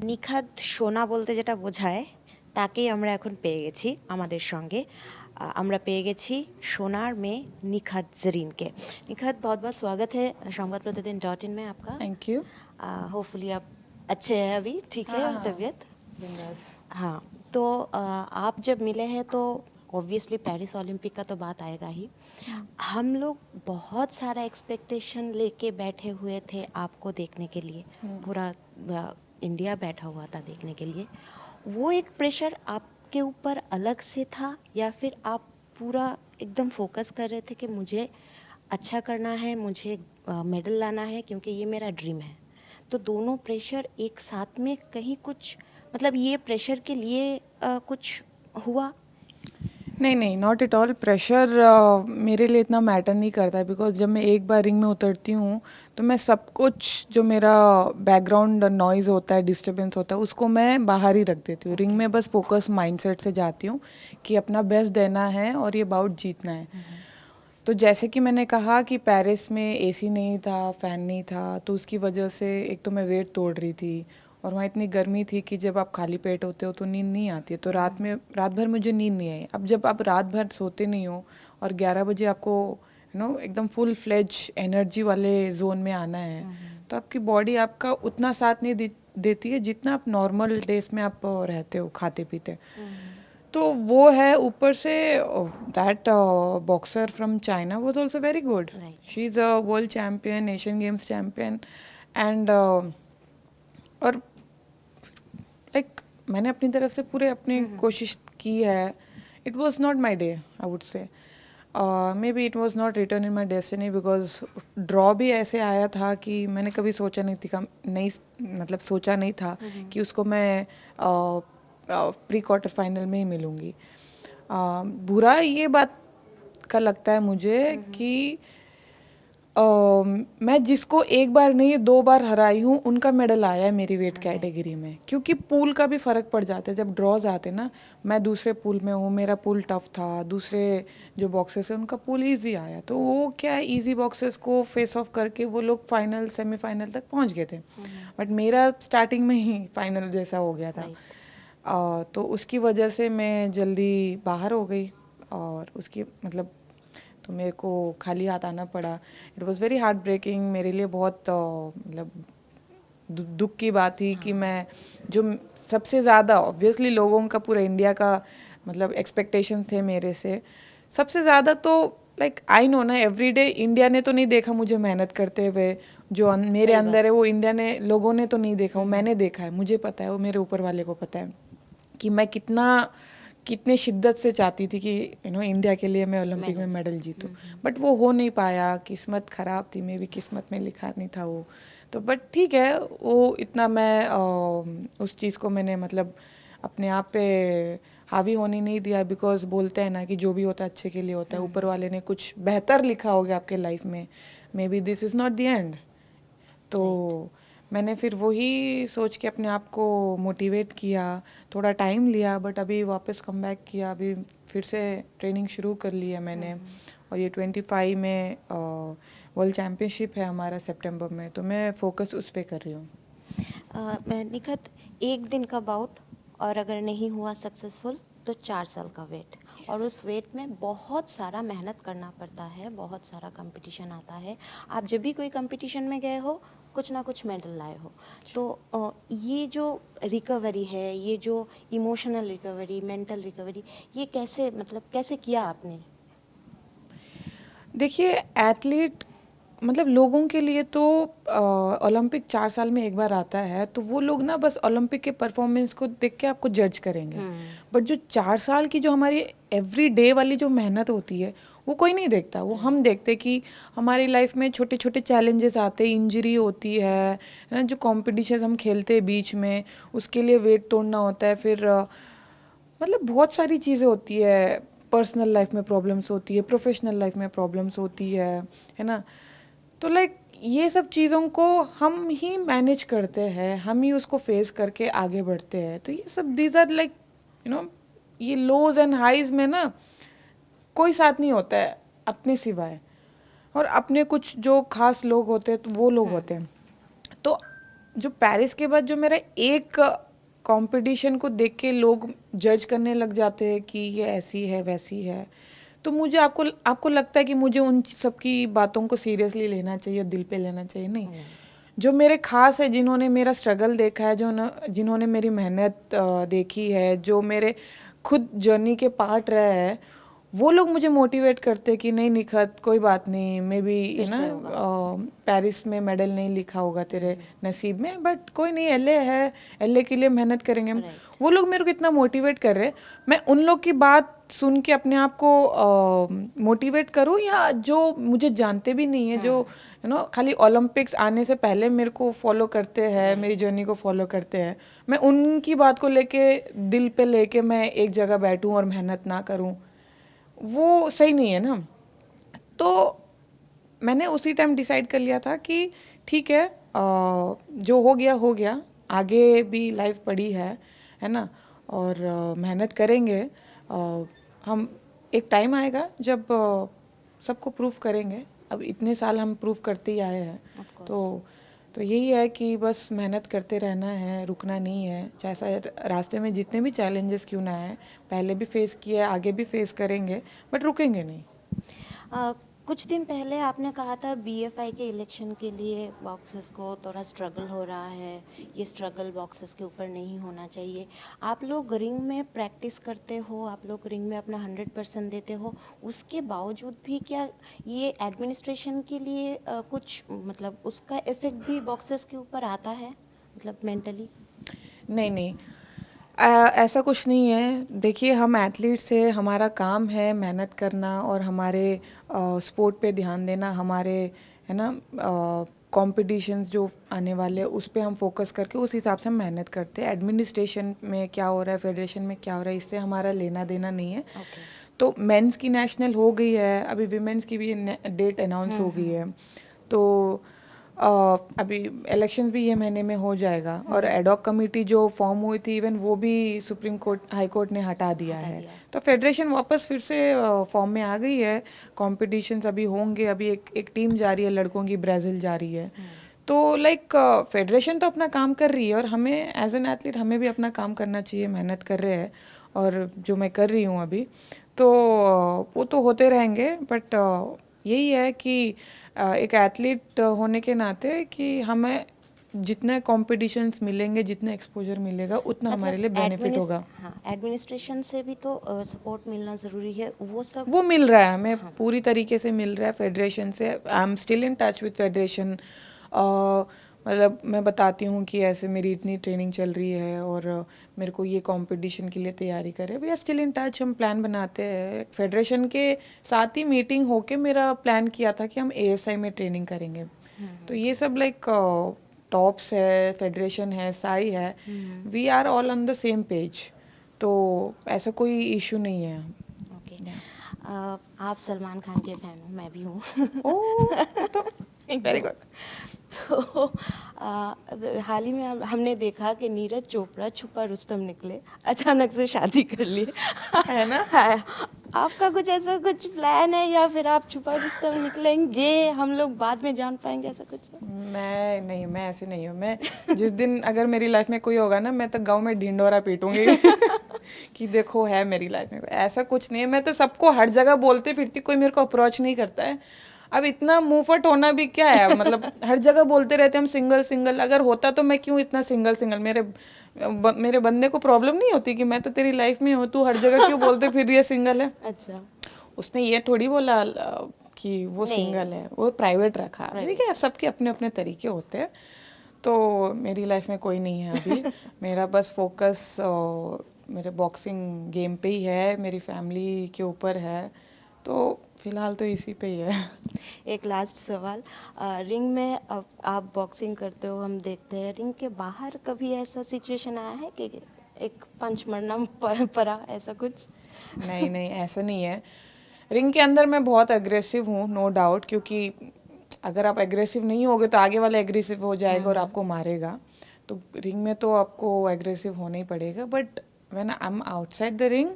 নিখাদ সোনা বলতে যেটা বোঝায় তাকেই আমরা এখন পেয়ে গেছি আমাদের সঙ্গে। আমরা পেয়ে গেছি সোনার मेয়ে निखात जरीन के। निखात, बहुत बहुत स्वागत है संवाद प्रतिदिन .in में आपका। Thank you. होपफुली आप अच्छे हैं, अभी ठीक है हाँ, तबीयत? बिंदास। हाँ, तो आप जब मिले हैं तो ऑब्वियसली पेरिस ओलंपिक का तो बात आएगा ही। हम लोग बहुत सारा एक्सपेक्टेशन लेके बैठे हुए थे आपको देखने के लिए। पूरा इंडिया बैठा हुआ था देखने के लिए। वो एक प्रेशर आपके ऊपर अलग से था या फिर आप पूरा एकदम फोकस कर रहे थे कि मुझे अच्छा करना है, मुझे मेडल लाना है क्योंकि ये मेरा ड्रीम है? तो दोनों प्रेशर एक साथ में कहीं कुछ, मतलब ये प्रेशर के लिए कुछ हुआ? नहीं नहीं, नॉट एट ऑल। प्रेशर मेरे लिए इतना मैटर नहीं करता है, बिकॉज जब मैं एक बार रिंग में उतरती हूँ तो मैं सब कुछ जो मेरा बैकग्राउंड नॉइज़ होता है, डिस्टर्बेंस होता है, उसको मैं बाहर ही रख देती हूँ। रिंग में बस फोकस माइंडसेट से जाती हूँ कि अपना बेस्ट देना है और ये बाउट जीतना है। तो जैसे कि मैंने कहा कि पेरिस में एसी नहीं था, फ़ैन नहीं था, तो उसकी वजह से एक तो मैं वेट तोड़ रही थी और वहाँ इतनी गर्मी थी कि जब आप खाली पेट होते हो तो नींद नहीं आती है। तो रात भर मुझे नींद नहीं आई। अब जब आप रात भर सोते नहीं हो और 11 बजे आपको एकदम फुल फ्लेज एनर्जी वाले जोन में आना है, तो आपकी बॉडी आपका उतना साथ नहीं देती है जितना आप नॉर्मल डेज में आप रहते हो खाते पीते। तो वो है, ऊपर से that boxer from China was also very good. She is a world champion, Asian games champion, and और लाइक मैंने अपनी तरफ से पूरे अपनी कोशिश की है। It was not my day, I would say. Maybe it was not written in my destiny, because draw भी ऐसे आया था कि मैंने कभी सोचा नहीं था कि उसको मैं प्री क्वार्टर फाइनल में ही मिलूँगी। बुरा ये बात का लगता है मुझे कि मैं जिसको एक बार नहीं 2 बार हराई हूँ, उनका मेडल आया है मेरी वेट कैटेगरी में। क्योंकि पूल का भी फ़र्क पड़ जाता है जब ड्रॉज आते ना। मैं दूसरे पूल में हूँ, मेरा पूल टफ था, दूसरे जो बॉक्सेस हैं उनका पूल इजी आया, तो वो क्या है, इजी बॉक्सेस को फेस ऑफ करके वो लोग फाइनल सेमीफाइनल तक पहुँच गए थे। बट मेरा स्टार्टिंग में ही फाइनल जैसा हो गया था। तो उसकी वजह से मैं जल्दी बाहर हो गई और उसकी मतलब तो मेरे को खाली हाथ आना पड़ा। It was very heartbreaking मेरे लिए। बहुत मतलब दुख की बात थी कि मैं जो सबसे ज़्यादा ऑब्वियसली लोगों का, पूरा इंडिया का मतलब एक्सपेक्टेशंस थे मेरे से सबसे ज़्यादा। तो लाइक आई नो ना, एवरीडे इंडिया ने तो नहीं देखा मुझे मेहनत करते हुए। जो मेरे अंदर है वो इंडिया ने, लोगों ने तो नहीं देखा, वो मैंने देखा है। मुझे पता है, वो मेरे ऊपर वाले को पता है कि मैं कितने शिद्दत से चाहती थी कि इंडिया के लिए मैं ओलंपिक में मेडल जीतूं। बट वो हो नहीं पाया, किस्मत ख़राब थी, मे भी किस्मत में लिखा नहीं था वो। तो बट ठीक है, वो इतना मैं उस चीज़ को मैंने मतलब अपने आप पे हावी होने नहीं दिया। बिकॉज बोलते हैं ना कि जो भी होता है अच्छे के लिए होता है। ऊपर वाले ने कुछ बेहतर लिखा होगा आपके लाइफ में, may be this is not the end. तो मैंने फिर वही सोच के अपने आप को मोटिवेट किया, थोड़ा टाइम लिया, बट अभी वापस कम बैक किया। अभी फिर से ट्रेनिंग शुरू कर ली है मैंने। और ये 25 में वर्ल्ड चैम्पियनशिप है हमारा सितंबर में, तो मैं फोकस उस पर कर रही हूँ। निखात, एक दिन का बाउट और अगर नहीं हुआ सक्सेसफुल तो 4 साल का वेट। और उस वेट में बहुत सारा मेहनत करना पड़ता है, बहुत सारा कंपटीशन आता है। आप जब भी कोई कंपटीशन में गए हो, कुछ ना कुछ मेडल लाए हो। तो ये जो रिकवरी है, ये जो इमोशनल रिकवरी, मेंटल रिकवरी, ये कैसे किया आपने? देखिए, एथलीट मतलब लोगों के लिए तो ओलंपिक 4 साल में एक बार आता है, तो वो लोग ना बस ओलंपिक के परफॉर्मेंस को देख के आपको जज करेंगे। बट जो 4 साल की जो हमारी एवरी डे वाली जो मेहनत होती है, वो कोई नहीं देखता। वो हम देखते कि हमारी लाइफ में छोटे छोटे चैलेंजेस आते हैं, इंजरी होती है ना, जो कॉम्पिटिशन हम खेलते हैं बीच में, उसके लिए वेट तोड़ना होता है। फिर मतलब बहुत सारी चीज़ें होती है। पर्सनल लाइफ में प्रॉब्लम्स होती है, प्रोफेशनल लाइफ में प्रॉब्लम्स होती है ना। तो लाइक ये सब चीज़ों को हम ही मैनेज करते हैं, हम ही उसको फेस करके आगे बढ़ते हैं। तो ये सब दीज आर लाइक ये लोज एंड हाइज में ना कोई साथ नहीं होता है अपने सिवाय। और अपने कुछ जो खास लोग होते हैं तो वो लोग होते हैं। तो जो पेरिस के बाद जो मेरा एक कंपटीशन को देख के लोग जज करने लग जाते हैं कि ये ऐसी है वैसी है, तो मुझे आपको आपको लगता है कि मुझे उन सब की बातों को सीरियसली लेना चाहिए और दिल पे लेना चाहिए? नहीं। जो मेरे खास है, जिन्होंने मेरा स्ट्रगल देखा है, जिन्होंने मेरी मेहनत देखी है, जो मेरे खुद जर्नी के पार्ट रहे हैं, वो लोग मुझे मोटिवेट करते कि नहीं निखत, कोई बात नहीं, मे बी यू ना पेरिस में मेडल नहीं लिखा होगा तेरे नसीब में, बट कोई नहीं, एलए है, एलए के लिए मेहनत करेंगे हम। वो लोग मेरे को इतना मोटिवेट कर रहे, मैं उन लोग की बात सुन के अपने आप को मोटिवेट करूं, या जो मुझे जानते भी नहीं है, जो यू नो खाली ओलंपिक्स आने से पहले मेरे को फॉलो करते हैं, मेरी जर्नी को फॉलो करते हैं, मैं उनकी बात को लेके दिल पे लेके मैं एक जगह बैठूं और मेहनत ना करूं, वो सही नहीं है ना। तो मैंने उसी टाइम डिसाइड कर लिया था कि ठीक है, जो हो गया, आगे भी लाइफ पड़ी है ना, और मेहनत करेंगे। हम एक टाइम आएगा जब सबको प्रूफ करेंगे, अब इतने साल हम प्रूफ करते ही आए हैं, तो यही है कि बस मेहनत करते रहना है, रुकना नहीं है, चाहे रास्ते में जितने भी चैलेंजेस क्यों ना आए, पहले भी फेस किए, आगे भी फेस करेंगे, बट रुकेंगे नहीं। कुछ दिन पहले आपने कहा था बीएफआई के इलेक्शन के लिए बॉक्सेस को थोड़ा स्ट्रगल हो रहा है, ये स्ट्रगल बॉक्सेस के ऊपर नहीं होना चाहिए। आप लोग रिंग में प्रैक्टिस करते हो, आप लोग रिंग में अपना 100% देते हो, उसके बावजूद भी क्या ये एडमिनिस्ट्रेशन के लिए कुछ मतलब उसका इफ़ेक्ट भी बॉक्सेस के ऊपर आता है, मतलब मेंटली? नहीं, ऐसा कुछ नहीं है। देखिए, हम एथलीट्स हैं, हमारा काम है मेहनत करना और हमारे स्पोर्ट पे ध्यान देना, हमारे है ना कॉम्पिटिशन्स जो आने वाले हैं उस पे हम फोकस करके उस हिसाब से हम मेहनत करते हैं। एडमिनिस्ट्रेशन में क्या हो रहा है, फेडरेशन में क्या हो रहा है, इससे हमारा लेना देना नहीं है। तो मेंस की नेशनल हो गई है, अभी विमेंस की भी डेट अनाउंस हो गई है, तो अभी इलेक्शन भी ये महीने में हो जाएगा, और एडॉक कमेटी जो फॉर्म हुई थी इवन वो भी सुप्रीम कोर्ट हाई कोर्ट ने हटा दिया है, तो फेडरेशन वापस फिर से फॉर्म में आ गई है। कॉम्पिटिशन्स अभी होंगे, अभी एक टीम जा रही है लड़कों की, ब्राज़ील जा रही है। तो लाइक फेडरेशन तो अपना काम कर रही है, और हमें एज एन एथलीट हमें भी अपना काम करना चाहिए, मेहनत कर रहे हैं, और जो मैं कर रही हूँ अभी, तो वो तो होते रहेंगे, बट यही है कि एक एथलीट होने के नाते कि हमें जितने कॉम्पिटिशन्स मिलेंगे, जितना एक्सपोजर मिलेगा, उतना मतलब हमारे लिए बेनिफिट होगा। हाँ, एडमिनिस्ट्रेशन से भी तो सपोर्ट मिलना ज़रूरी है, वो सब वो मिल रहा है हमें, पूरी तरीके से मिल रहा है फेडरेशन से। I am still in touch with federation, मतलब मैं बताती हूँ कि ऐसे मेरी इतनी ट्रेनिंग चल रही है और मेरे को ये कंपटीशन के लिए तैयारी करे, we are still in touch, हम प्लान बनाते हैं। फेडरेशन के साथ ही मीटिंग होके मेरा प्लान किया था कि हम एएसआई में ट्रेनिंग करेंगे, तो ये सब लाइक टॉप्स है, फेडरेशन है, साई है, we are all on the same page, तो ऐसा कोई इशू नहीं है। ओके। आप सलमान खान के फैन हो, मैं भी हूँ। ओह, तो वेरी गुड। तो हाल ही में हमने देखा कि नीरज चोपड़ा छुपा रुस्तम निकले, अचानक से शादी कर लिए, है ना? है। आपका कुछ ऐसा कुछ प्लान है, या फिर आप छुपा रुस्तम निकलेंगे, हम लोग बाद में जान पाएंगे, ऐसा कुछ है? मैं ऐसे नहीं हूँ। मैं जिस दिन अगर मेरी लाइफ में कोई होगा ना, मैं तो गांव में ढिंडोरा पीटूंगी कि देखो है मेरी लाइफ में। ऐसा कुछ नहीं है, मैं तो सबको हर जगह बोलते फिरती, कोई मेरे को अप्रोच नहीं करता है। अब इतना मुंहफट होना भी क्या है, मतलब हर जगह बोलते रहते हम सिंगल सिंगल, अगर होता तो मैं क्यों इतना सिंगल सिंगल, मेरे बंदे को प्रॉब्लम नहीं होती कि मैं तो तेरी लाइफ में हूँ, तू हर जगह क्यों बोलते फिर ये सिंगल है। अच्छा, उसने ये थोड़ी बोला कि वो नहीं। सिंगल है, वो प्राइवेट रखा। देखिए, अब सबके अपने अपने तरीके होते हैं, तो मेरी लाइफ में कोई नहीं है अभी। मेरा बस फोकस मेरे बॉक्सिंग गेम पे ही है, मेरी फैमिली के ऊपर है, तो फिलहाल तो इसी पे ही है। एक लास्ट सवाल, रिंग में अब आप बॉक्सिंग करते हो, हम देखते हैं, रिंग के बाहर कभी ऐसा सिचुएशन आया है कि एक पंच मरना पड़ा, ऐसा कुछ? नहीं, ऐसा नहीं है। रिंग के अंदर मैं बहुत एग्रेसिव हूँ, नो डाउट, क्योंकि अगर आप एग्रेसिव नहीं होगे तो आगे वाला एग्रेसिव हो जाएगा और आपको मारेगा, तो रिंग में तो आपको एग्रेसिव होना ही पड़ेगा। But when I am outside the ring,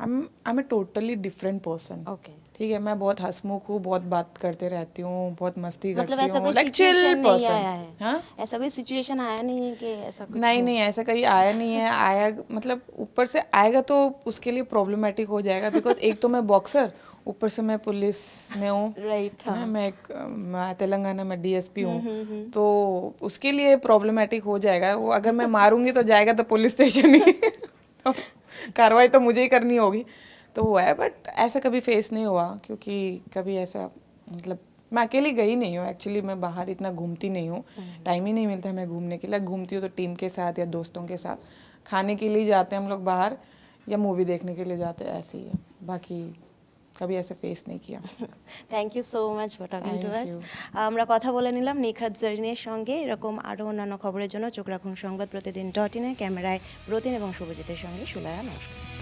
I am a totally different person. Okay, ठीक है, मैं बहुत हंसमुख हूँ, बहुत बात करते रहती हूँ, बहुत मस्ती मतलब करती ऐसा हूँ, कोई लाइक चिल सिचुएशन नहीं पर्सन। आया है? हाँ, ऐसा कोई सिचुएशन आया नहीं है कि ऐसा कुछ नहीं हो? नहीं, ऐसा कहीं आया नहीं है। आया मतलब ऊपर से आएगा तो उसके लिए प्रॉब्लमेटिक हो जाएगा, बिकॉज एक तो मैं बॉक्सर, ऊपर से मैं पुलिस में हूँ, राइट, है ना, हाँ। मैं तेलंगाना में डीएसपी हूँ, तो उसके लिए प्रॉब्लमेटिक हो जाएगा वो। अगर मैं मारूंगी तो जाएगा तो पुलिस स्टेशन ही तो कार्रवाई तो मुझे ही करनी होगी, तो वो है। बट ऐसा कभी फेस नहीं हुआ, क्योंकि कभी ऐसा मतलब मैं अकेली गई नहीं हूँ एक्चुअली। मैं बाहर इतना घूमती नहीं हूँ, टाइम ही नहीं मिलता मैं घूमने के लिए। घूमती हूँ तो टीम के साथ या दोस्तों के साथ, खाने के लिए जाते हैं हम लोग बाहर, या मूवी देखने के लिए जाते हैं, ऐसे ही है। बाकी कभी ऐसे फेस नहीं किया। Thank you so much for talking to Thank us. you. আমরা কথা বলে নিলাম নিখাত জরিনের সঙ্গে। এরকম আরও অন্যান্য খবরের জন্য চোখ রাখুন সংবাদ প্রতিদিন .in-এ। ক্যামেরায় রতিন এবং শুভজিতের সঙ্গে সুলায়া। নমস্কার।